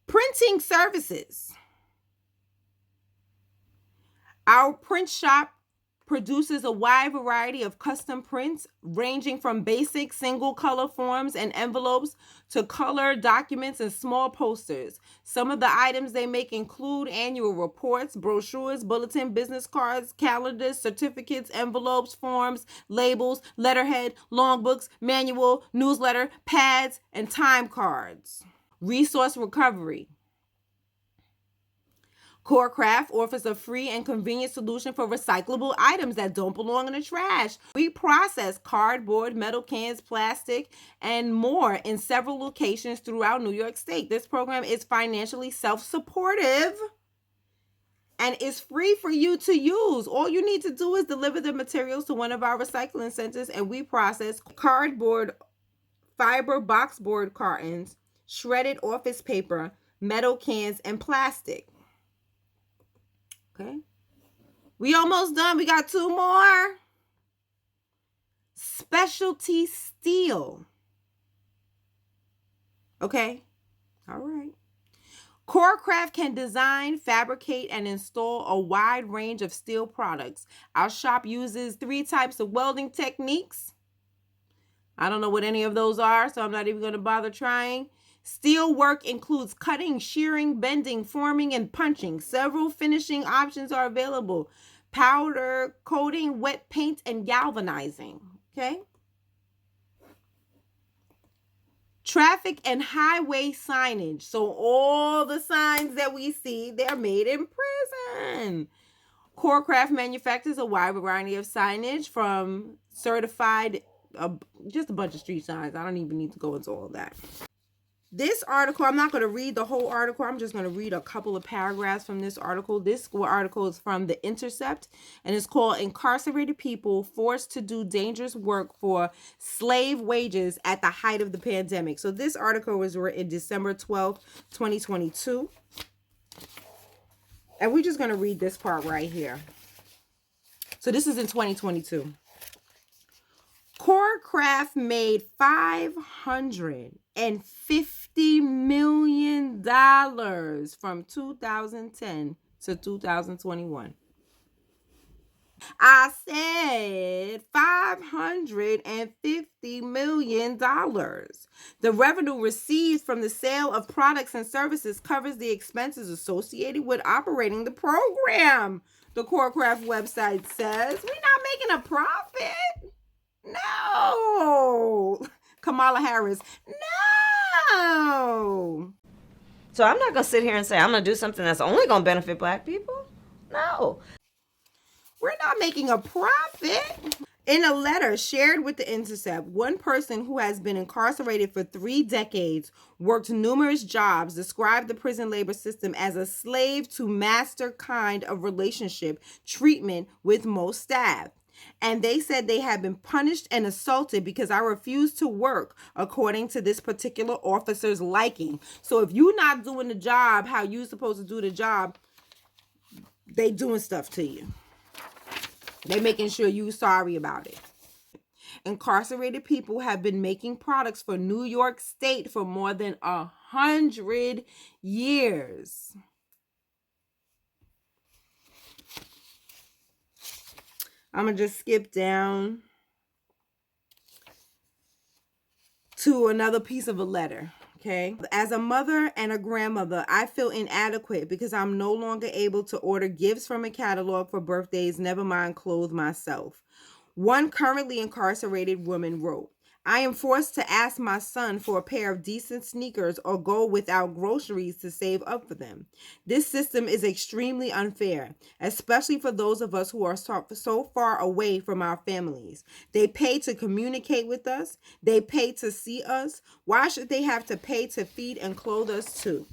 Printing services. Our print shop produces a wide variety of custom prints ranging from basic single color forms and envelopes to color documents and small posters. Some of the items they make include annual reports, brochures, bulletin, business cards, calendars, certificates, envelopes, forms, labels, letterhead, longbooks, manual, newsletter, pads, and time cards. Resource recovery. Corcraft offers a free and convenient solution for recyclable items that don't belong in the trash. We process cardboard, metal cans, plastic, and more in several locations throughout New York State. This program is financially self-supportive and is free for you to use. All you need to do is deliver the materials to one of our recycling centers, and we process cardboard, fiber boxboard cartons, shredded office paper, metal cans, and plastic. Okay. We almost done. We got two more. Specialty steel. Okay. All right. Corcraft can design, fabricate, and install a wide range of steel products. Our shop uses 3 types of welding techniques. I don't know what any of those are, so I'm not even going to bother trying. Steel work includes cutting, shearing, bending, forming, and punching. Several finishing options are available. Powder, coating, wet paint, and galvanizing. Okay? Traffic and highway signage. So all the signs that we see, they're made in prison. Corcraft manufactures a wide variety of signage from certified, just a bunch of street signs. I don't even need to go into all that. This article, I'm not going to read the whole article. I'm just going to read a couple of paragraphs from this article. This article is from The Intercept, and it's called Incarcerated People Forced to Do Dangerous Work for Slave Wages at the Height of the Pandemic. So this article was written December 12th, 2022. And we're just going to read this part right here. So this is in 2022. Corcraft made $550 million from 2010 to 2021. I said $550 million. The revenue received from the sale of products and services covers the expenses associated with operating the program, the Corcraft website says. We're not making a profit. No. Kamala Harris. No. So I'm not going to sit here and say I'm going to do something that's only going to benefit Black people. No. We're not making a profit. In a letter shared with The Intercept, one person who has been incarcerated for 3 decades, worked numerous jobs, described the prison labor system as a slave to master kind of relationship treatment with most staff. And they said they had been punished and assaulted because I refused to work according to this particular officer's liking. So if you're not doing the job how you're supposed to do the job, they doing stuff to you. They making sure you're sorry about it. Incarcerated people have been making products for New York State for more than 100 years. I'm going to just skip down to another piece of a letter, okay? As a mother and a grandmother, I feel inadequate because I'm no longer able to order gifts from a catalog for birthdays, never mind clothe myself. One currently incarcerated woman wrote, I am forced to ask my son for a pair of decent sneakers or go without groceries to save up for them. This system is extremely unfair, especially for those of us who are so far away from our families. They pay to communicate with us. They pay to see us. Why should they have to pay to feed and clothe us too?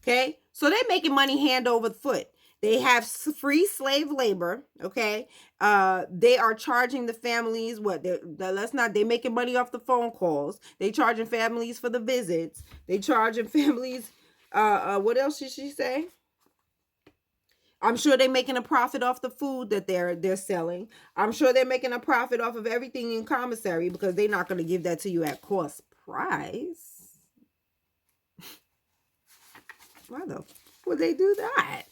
Okay, so they're making money hand over foot. They have free slave labor, okay? They are charging the families, they making money off the phone calls. They charging families for the visits. They charging families, what else did she say? I'm sure they're making a profit off the food that they're selling. I'm sure they're making a profit off of everything in commissary because they're not going to give that to you at cost price. Why the f would they do that?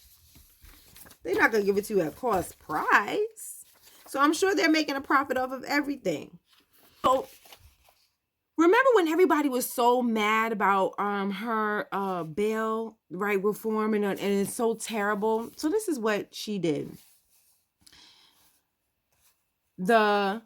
They're not going to give it to you at cost price. So I'm sure they're making a profit off of everything. So remember when everybody was so mad about her bail right reform and it's so terrible? So this is what she did. The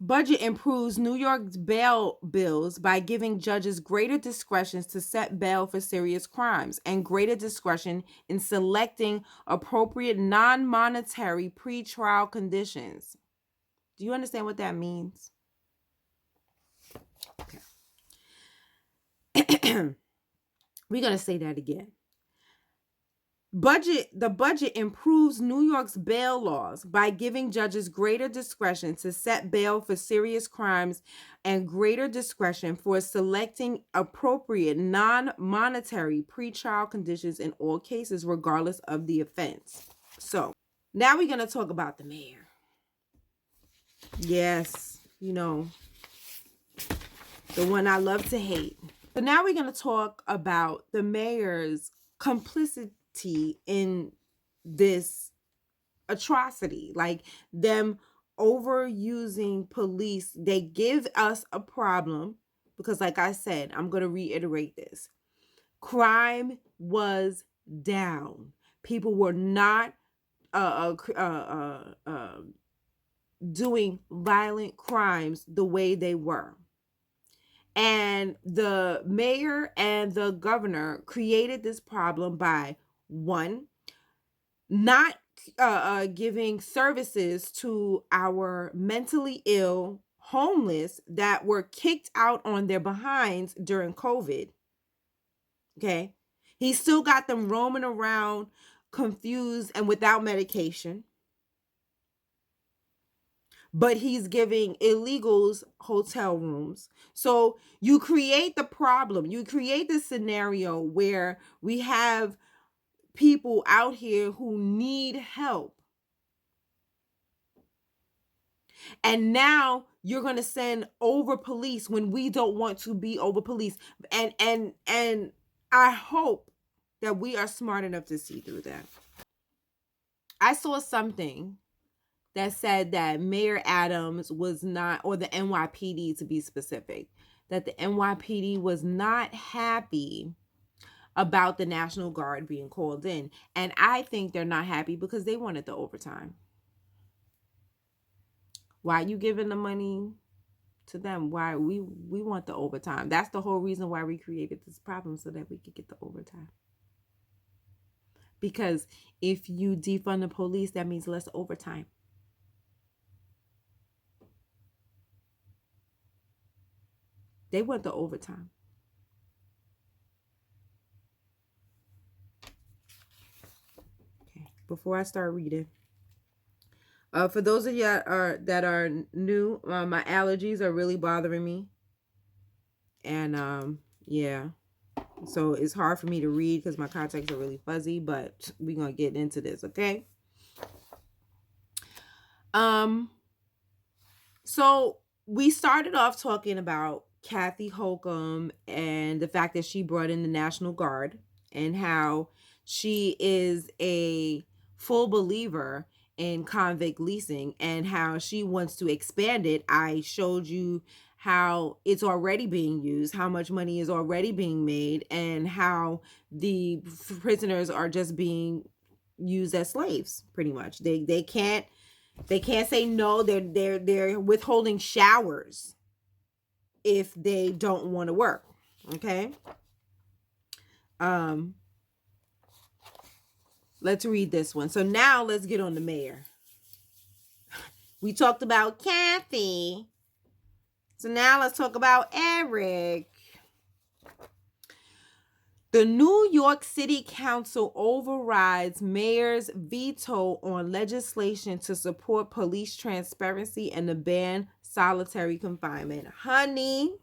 budget improves New York's bail bills by giving judges greater discretion to set bail for serious crimes and greater discretion in selecting appropriate non-monetary pretrial conditions. Do you understand what that means? Okay. We're going to say that again. The budget improves New York's bail laws by giving judges greater discretion to set bail for serious crimes and greater discretion for selecting appropriate non-monetary pretrial conditions in all cases, regardless of the offense. So now we're going to talk about the mayor. Yes, you know, the one I love to hate. So now we're going to talk about the mayor's complicity in this atrocity, like them overusing police. They give us a problem because, like I said, I'm going to reiterate this. Crime was down. People were not doing violent crimes the way they were. And the mayor and the governor created this problem by, one, not giving services to our mentally ill homeless that were kicked out on their behinds during COVID. Okay. He still got them roaming around confused and without medication. But he's giving illegals hotel rooms. So you create the problem. You create the scenario where we have people out here who need help. And now you're going to send over police when we don't want to be over police. And I hope that we are smart enough to see through that. I saw something that said that Mayor Adams was not, or the NYPD to be specific, that the NYPD was not happy about the National Guard being called in. And I think they're not happy because they wanted the overtime. Why are you giving the money to them? Why we want the overtime? That's the whole reason why we created this problem, so that we could get the overtime. Because if you defund the police, that means less overtime. They want the overtime. Okay, before I start reading. For those of you that are new, my allergies are really bothering me. And yeah. So it's hard for me to read because my contacts are really fuzzy, but we're going to get into this, okay? So we started off talking about Kathy Holcomb and the fact that she brought in the National Guard and how she is a full believer in convict leasing and how she wants to expand it. I showed you how it's already being used, how much money is already being made, and how the prisoners are just being used as slaves, pretty much. They can't say no. They're withholding showers if they don't want to work. Okay. Let's read this one. So now let's get on the mayor. We talked about Kathy. So now let's talk about Eric. The New York City Council overrides mayor's veto on legislation to support police transparency and to ban solitary confinement. Honey,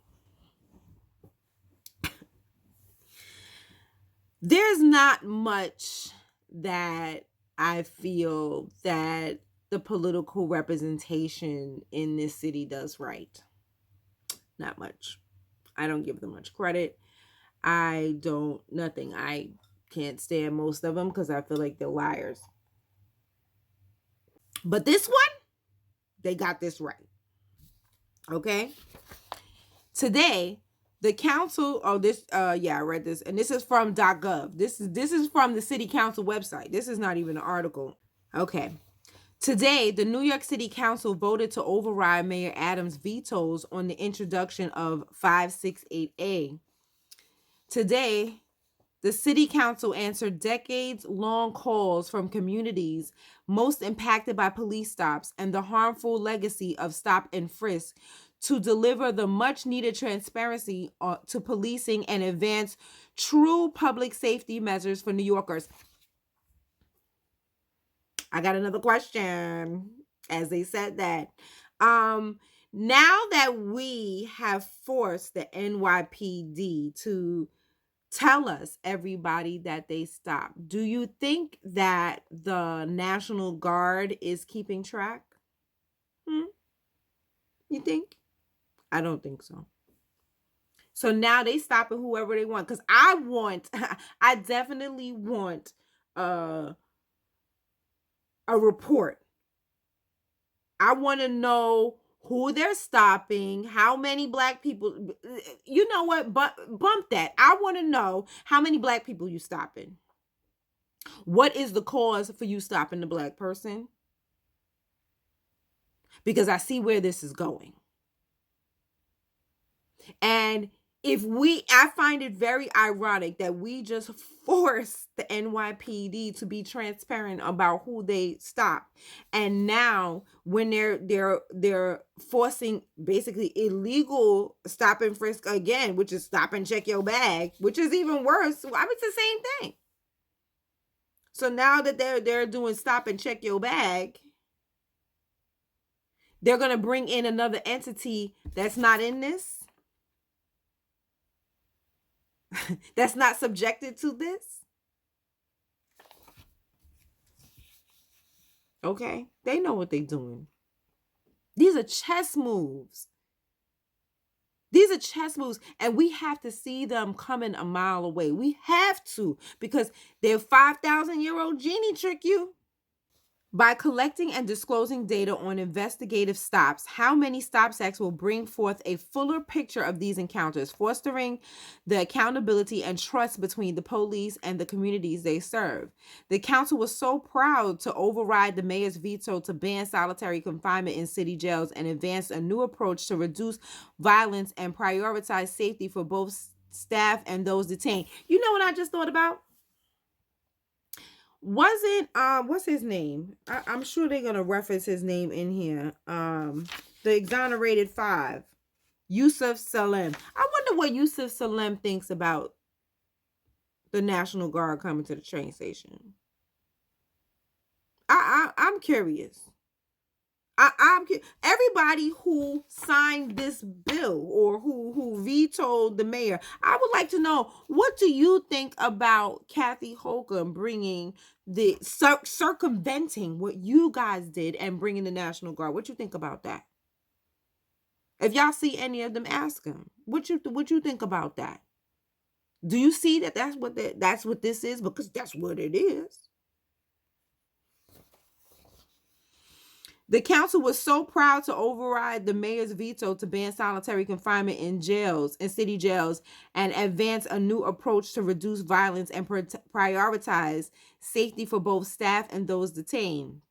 there's not much that I feel that the political representation in this city does right. Not much. I don't give them much credit. I can't stand most of them because I feel like they're liars. But this one, they got this right. Okay? Today, the council, I read this, and this is from .gov. This is from the city council website. This is not even an article. Okay. Today, the New York City Council voted to override Mayor Adams' vetoes on the introduction of 568A. Today, the City Council answered decades-long calls from communities most impacted by police stops and the harmful legacy of stop and frisk to deliver the much-needed transparency to policing and advance true public safety measures for New Yorkers. I got another question, as they said that. Now that we have forced the NYPD to tell us, everybody, that they stopped, do you think that the National Guard is keeping track? You think? I don't think so. So now they stopping whoever they want. Because I definitely want a report. I want to know who they're stopping, how many black people. You know what? Bump that. I want to know how many black people you stopping. What is the cause for you stopping the black person? Because I see where this is going. And I find it very ironic that we just forced the NYPD to be transparent about who they stop, and now when they're forcing basically illegal stop and frisk again, which is stop and check your bag, which is even worse. I mean, it's the same thing. So now that they're doing stop and check your bag, they're gonna bring in another entity that's not in this. That's not subjected to this. Okay, they know what they're doing. These are chess moves. These are chess moves, and we have to see them coming a mile away. We have to, because their 5,000-year-old genie trick you. By collecting and disclosing data on investigative stops, How Many Stops Acts will bring forth a fuller picture of these encounters, fostering the accountability and trust between the police and the communities they serve. The council was so proud to override the mayor's veto to ban solitary confinement in city jails and advance a new approach to reduce violence and prioritize safety for both staff and those detained. You know what I just thought about? Wasn't what's his name? I'm sure they're gonna reference his name in here. The exonerated 5, Yusuf Salem. I wonder what Yusuf Salem thinks about the National Guard coming to the train station. I'm curious. Everybody who signed this bill or who vetoed the mayor, I would like to know, what do you think about Kathy Hochul bringing the circumventing what you guys did and bringing the National Guard? What you think about that? If y'all see any of them, ask them. What you think about that? Do you see that that's what this is? Because that's what it is. The council was so proud to override the mayor's veto to ban solitary confinement in city jails, and advance a new approach to reduce violence and prioritize safety for both staff and those detained.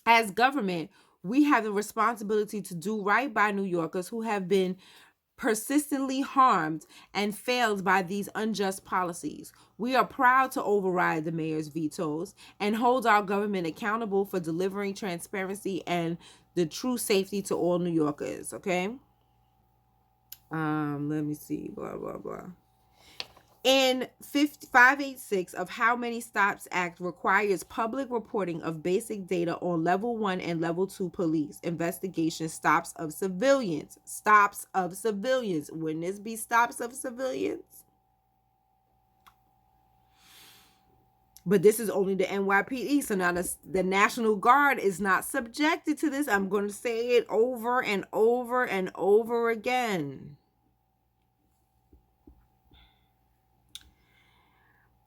As government, we have the responsibility to do right by New Yorkers who have been persistently harmed and failed by these unjust policies. We are proud to override the mayor's vetoes and hold our government accountable for delivering transparency and the true safety to all New Yorkers. Okay. Let me see. Blah blah blah. In 586 of How Many Stops Act requires public reporting of basic data on level 1 and level 2 police investigation stops of civilians. Stops of civilians. Wouldn't this be stops of civilians? But this is only the NYPD. So now the National Guard is not subjected to this. I'm going to say it over and over and over again.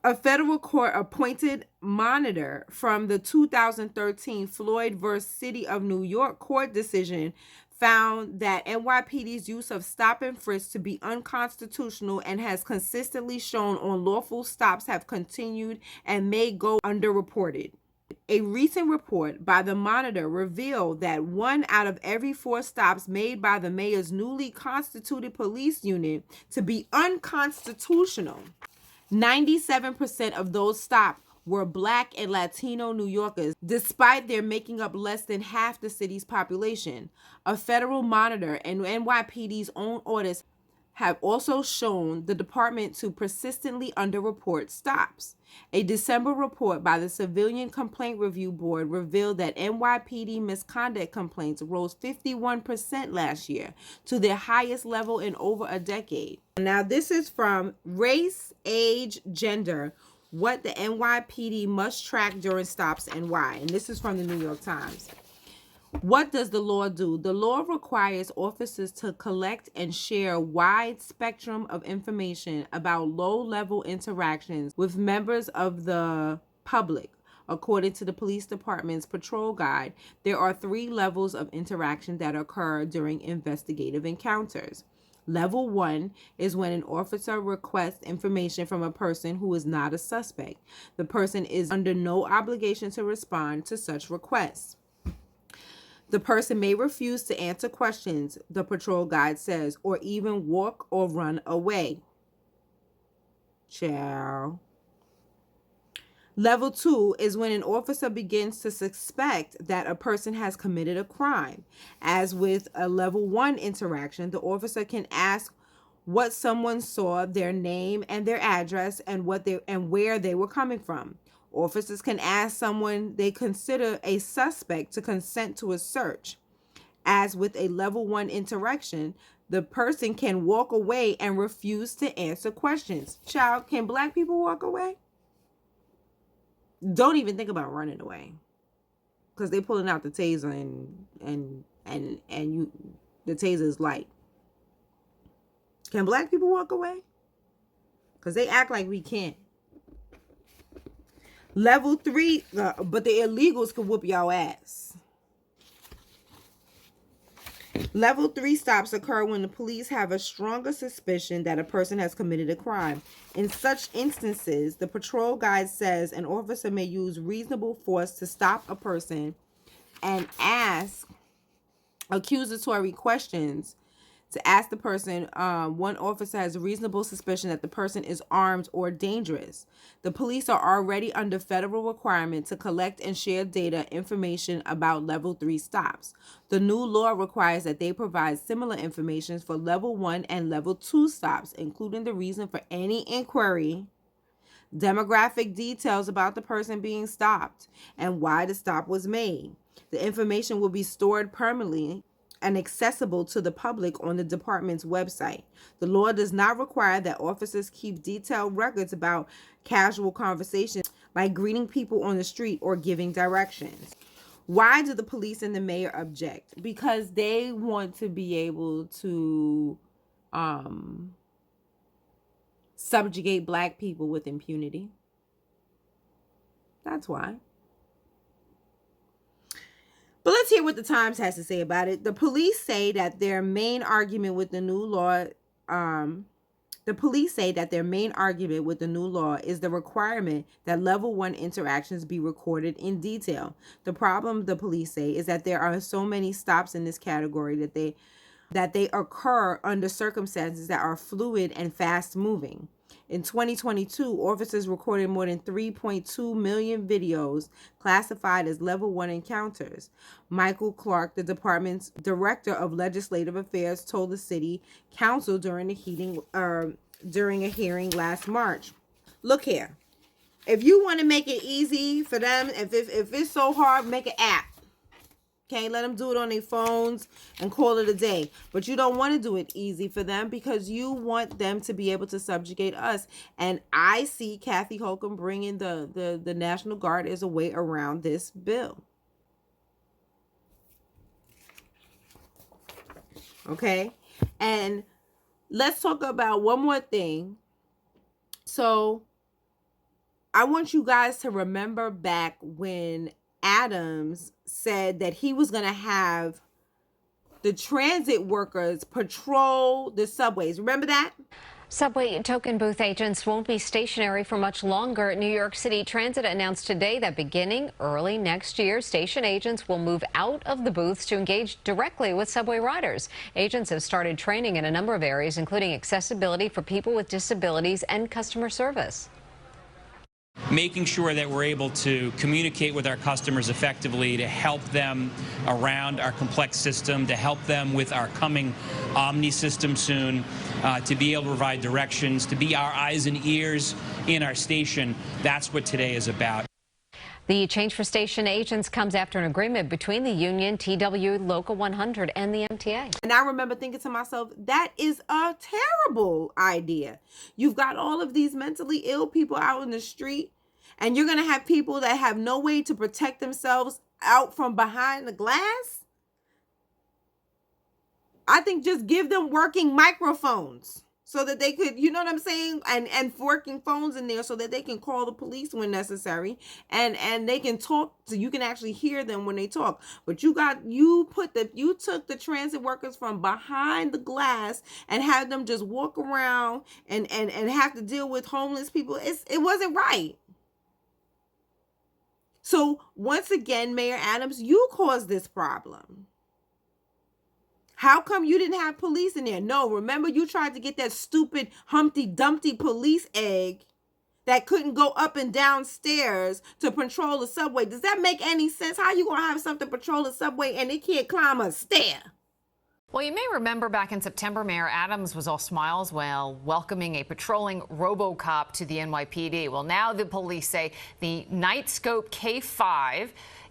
A federal court-appointed monitor from the 2013 Floyd v. City of New York court decision found that NYPD's use of stop and frisk to be unconstitutional and has consistently shown unlawful stops have continued and may go underreported. A recent report by the Monitor revealed that 1 out of every 4 stops made by the mayor's newly constituted police unit to be unconstitutional. 97% of those stops were Black and Latino New Yorkers, despite their making up less than half the city's population. A federal monitor and NYPD's own audits have also shown the department to persistently underreport stops. A December report by the Civilian Complaint Review Board revealed that NYPD misconduct complaints rose 51% last year to their highest level in over a decade. Now, this is from Race, Age, Gender, What the NYPD Must Track During Stops and Why. And this is from the New York Times. What does the law do? The law requires officers to collect and share a wide spectrum of information about low-level interactions with members of the public. According to the police department's patrol guide, there are 3 levels of interaction that occur during investigative encounters. Level 1 is when an officer requests information from a person who is not a suspect. The person is under no obligation to respond to such requests. The person may refuse to answer questions, the patrol guide says, or even walk or run away. Ciao. Level 2 is when an officer begins to suspect that a person has committed a crime. As with a level 1 interaction, the officer can ask what someone saw, their name and their address, and where they were coming from. Officers can ask someone they consider a suspect to consent to a search. As with a level 1 interaction, the person can walk away and refuse to answer questions. Child, can black people walk away? Don't even think about running away, because they're pulling out the taser and the taser is light. Can black people walk away? Because they act like we can't. Level 3, but the illegals can whoop y'all ass. Level 3 stops occur when the police have a stronger suspicion that a person has committed a crime. In such instances, the patrol guide says an officer may use reasonable force to stop a person and ask accusatory questions. To ask the person, one officer has a reasonable suspicion that the person is armed or dangerous. The police are already under federal requirement to collect and share data information about level 3 stops. The new law requires that they provide similar information for level 1 and level 2 stops, including the reason for any inquiry, demographic details about the person being stopped, and why the stop was made. The information will be stored permanently and accessible to the public on the department's website. The law does not require that officers keep detailed records about casual conversations like greeting people on the street or giving directions. Why do the police and the mayor object? Because they want to be able to subjugate black people with impunity. That's why. But let's hear what the Times has to say about it. The police say that their main argument with the new law, is the requirement that level 1 interactions be recorded in detail. The problem, the police say, is that there are so many stops in this category that they occur under circumstances that are fluid and fast moving. In 2022, officers recorded more than 3.2 million videos classified as level 1 encounters. Michael Clark, the department's director of legislative affairs, told the city council during a hearing last March. Look here, if you want to make it easy for them, if it's so hard, make an app. Okay, let them do it on their phones and call it a day. But you don't want to do it easy for them because you want them to be able to subjugate us. And I see Kathy Holcomb bringing the National Guard as a way around this bill. Okay, and let's talk about one more thing. So I want you guys to remember back when Adams said that he was going to have the transit workers patrol the subways. Remember that? Subway token booth agents won't be stationary for much longer. New York City Transit announced today that beginning early next year, station agents will move out of the booths to engage directly with subway riders. Agents have started training in a number of areas, including accessibility for people with disabilities and customer service. Making sure that we're able to communicate with our customers effectively to help them around our complex system, to help them with our coming Omni system soon, to be able to provide directions, to be our eyes and ears in our station. That's what today is about. The change for station agents comes after an agreement between the union, TW Local 100, and the MTA. And I remember thinking to myself, that is a terrible idea. You've got all of these mentally ill people out in the street, and you're going to have people that have no way to protect themselves out from behind the glass. I think just give them working microphones so that they could, you know what I'm saying? And working phones in there so that they can call the police when necessary. And they can talk, so you can actually hear them when they talk. But you took the transit workers from behind the glass and had them just walk around and have to deal with homeless people. It wasn't right. So once again, Mayor Adams, you caused this problem. How come you didn't have police in there? No, remember you tried to get that stupid Humpty Dumpty police egg that couldn't go up and down stairs to patrol the subway. Does that make any sense? How you gonna have something patrol the subway and it can't climb a stair? Well, you may remember back in September, Mayor Adams was all smiles while welcoming a patrolling RoboCop to the NYPD. Well, now the police say the Nightscope K5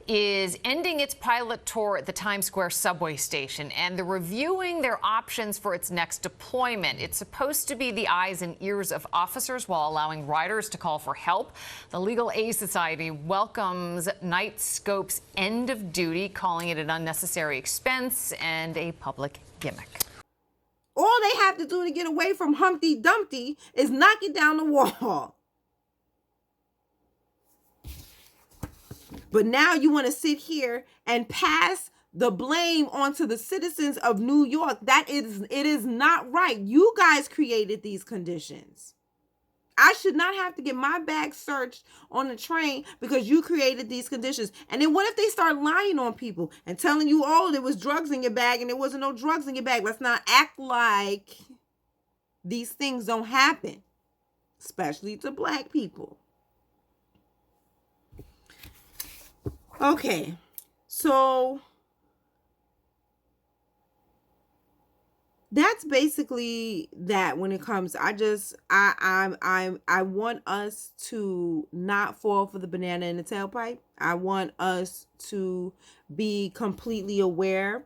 is ending its pilot tour at the Times Square subway station, and they're reviewing their options for its next deployment. It's supposed to be the eyes and ears of officers while allowing riders to call for help. The Legal Aid Society welcomes Nightscope's end of duty, calling it an unnecessary expense and a public gimmick. All they have to do to get away from Humpty Dumpty is knock it down the wall. But now you want to sit here and pass the blame onto the citizens of New York. It is not right. You guys created these conditions. I should not have to get my bag searched on the train because you created these conditions. And then what if they start lying on people and telling you, oh, there was drugs in your bag and there wasn't no drugs in your bag? Let's not act like these things don't happen, especially to Black people. Okay, so that's basically that when it comes. I want us to not fall for the banana in the tailpipe. I want us to be completely aware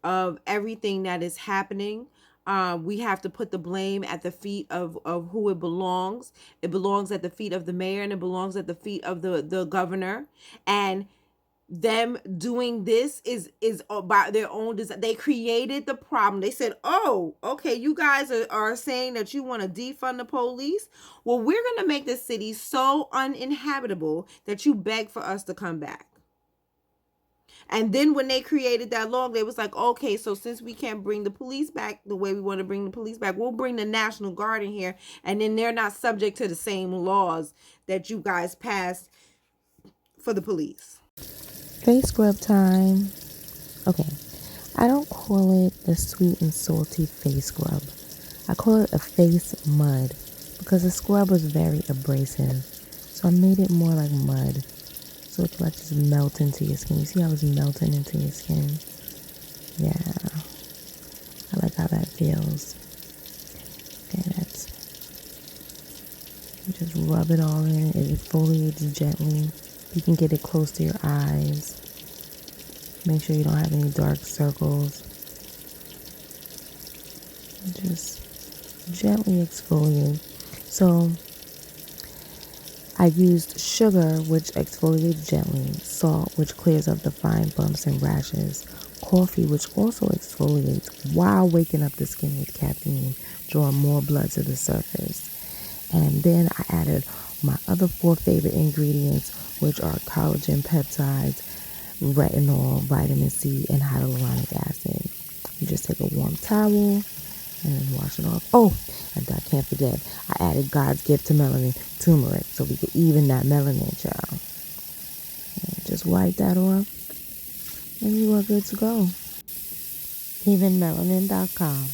of everything that is happening. We have to put the blame at the feet of who it belongs. It belongs at the feet of the mayor, and it belongs at the feet of the governor. And them doing this is by their own design. They created the problem. They said, oh, okay, you guys are saying that you want to defund the police. Well, we're going to make the city so uninhabitable that you beg for us to come back. And then when they created that law, they was like, okay, so since we can't bring the police back the way we want to bring the police back, we'll bring the National Guard in here. And then they're not subject to the same laws that you guys passed for the police. Face scrub time. Okay, I don't call it a sweet and salty face scrub. I call it a face mud because the scrub was very abrasive. So I made it more like mud. So it's like just melt into your skin. You see how it's melting into your skin? Yeah. I like how that feels. Okay, that's... You just rub it all in. It exfoliates gently. You can get it close to your eyes. Make sure you don't have any dark circles. Just gently exfoliate. So I used sugar, which exfoliates gently, salt, which clears up the fine bumps and rashes, coffee, which also exfoliates while waking up the skin with caffeine, drawing more blood to the surface. And then I added my other 4 favorite ingredients, which are collagen peptides, retinol, vitamin C, and hyaluronic acid. You just take a warm towel and then wash it off. Oh, and I can't forget, I added God's gift to melanin, turmeric, so we could even that melanin, child. And just wipe that off, and you are good to go. Evenmelanin.com.